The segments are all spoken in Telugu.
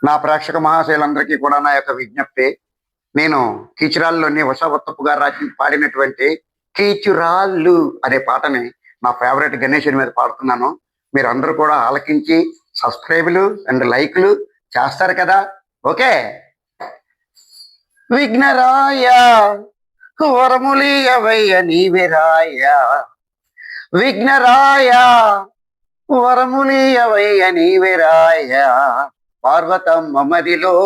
నా ప్రేక్షక మహాశయులందరికీ కూడా నా యొక్క విజ్ఞప్తి. నేను కీచురాళ్ళలోని ఉషావత్తప్పు గారు పాడినటువంటి కీచురాళ్ళు అనే పాటని నా ఫేవరెట్ గణేశుని మీద పాడుతున్నాను. మీరు అందరూ కూడా ఆలకించి సబ్స్క్రైబులు అండ్ లైక్లు చేస్తారు కదా. ఓకే. విఘ్నరాయ వరములియవయ్య నీవిరాయ, విఘ్నరాయ వరములియవయ్య నీవిరాయ, పార్వతమ్మ మదిలో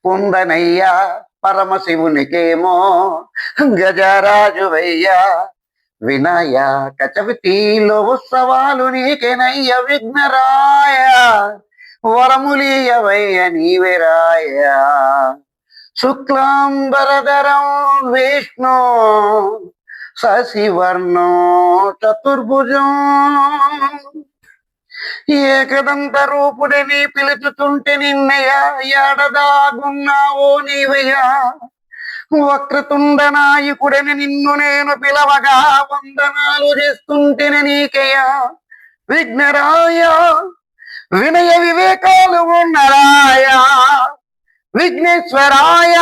కుందనయ్య పరమశివునికేమో గజరాజువయ్యా, వినాయక చవితిలో ఉత్సవాలు నీకెనయ్య, విఘ్నరాయ వరములియవయ్య నీవిరాయ, శుక్లాంబరధరం విష్ణు శశివర్ణో చతుర్భుజం, ఏకదంత రూపుడని పిలుచుతుంటే నిన్నయ ఏడదాగున్నావో నీవయ్యా, వక్రతుండ నాయకుడని నిన్ను నేను పిలవగా వందనాలు చేస్తుంటేనే నీకయ్యా, విఘ్నరాయ వినయ వివేకాలు ఉన్నరాయ, విఘ్నేశ్వరాయ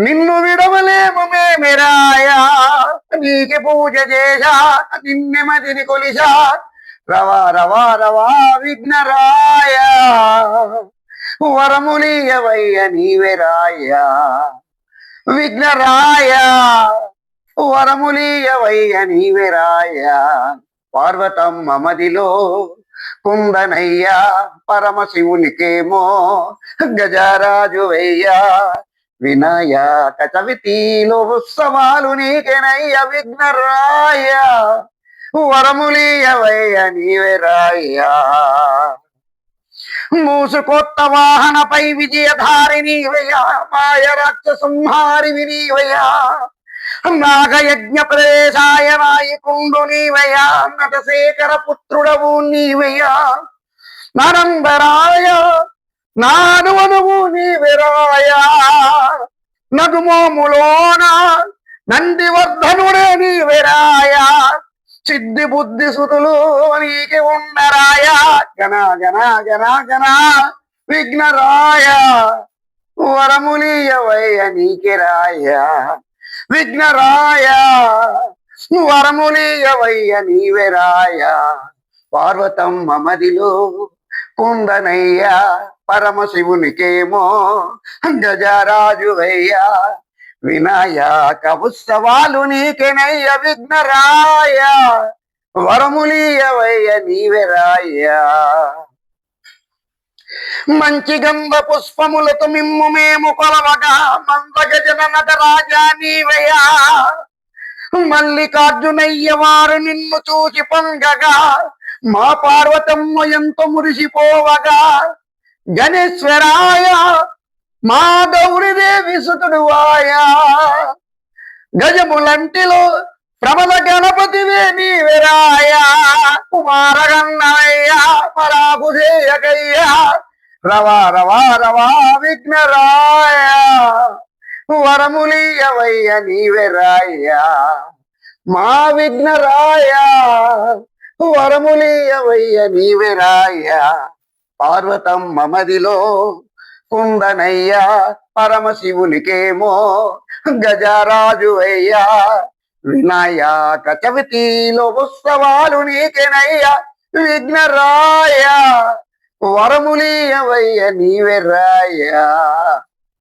నిన్ను విడవలేము మేమిరాయ, నీకి పూజ చేశా నిన్నె మదిని కొలిశా, రవా రవా రవా విఘ్నరాయ వరములియవయ్య నీవెరాయ, విఘ్నరాయ వరములియవయ్య నీవెరాయ, పార్వతమ్మ మదిలో కుందనయ్య పరమశివునికేమో గజరాజువయ్యా, వినాయక చవితిలో ఉత్సవాలు నీకెనయ్య, విఘ్నరాయ వరములియవయ్య నీవెరాయ, మూసుకొత్త వాహనపై విజయధారి నీవయ్యా, మాయ రాక్షసంహారి నీవయ్యా, నాగయజ్ఞ ప్రవేశాయ నాయకుండు నీవయ్యా, నటశేఖర పుత్రుడవు నీవయ్యా, నరంబరాయ నానువనువు నీవెరాయ, నగుమోములోన నందివర్ధనుడే నీవెరాయ, సిద్ధి బుద్ధి సుతులు నీకి ఉండరాయ, గణ గణ గణ గణ విఘ్నరాయ వరములియవయ్య నీకిరాయ, విఘ్నరాయ వరములియవయ్య నీవెరాయ, పార్వతమ్మ మదిలో కుందనయ్య పరమశివునికేమో గజరాజువయ్యా, వినాయక ఉత్సవాలు నీకెనయ్య, విఘ్నరాయ వరములియవయ్య నీవెరాయ, మంచి గంధ పుష్పములతో మిమ్ము మేము కొలవగా మందగజన నటరాజా నీవయ్యా, మల్లికార్జునయ్య వారు నిన్ను చూసి పొంగగా మా పార్వతమ్మ ఎంతో మురిసిపోవగా, గణేశ్వరాయ మా గౌరీదేవి సుతుడువాయా, గజములంటిలో ప్రబల గణపతివే నీవెరాయ, కుమారగన్నయ్యా పరాకుదేయకయ్యా, రవా రవా రవా విఘ్నరాయ వరములియవయ్య నీవెరాయ, మా విఘ్నరాయ వరములియవయ్య నీవెరాయ, పార్వతమ్మ మదిలో కుందనయ్య పరమశివునికేమో గజరాజువయ్యా, వినాయక చవితిలో ఉత్సవాలు నీకెనయ్య, విఘ్నరాయ వరములియవయ్య నీవెరాయ.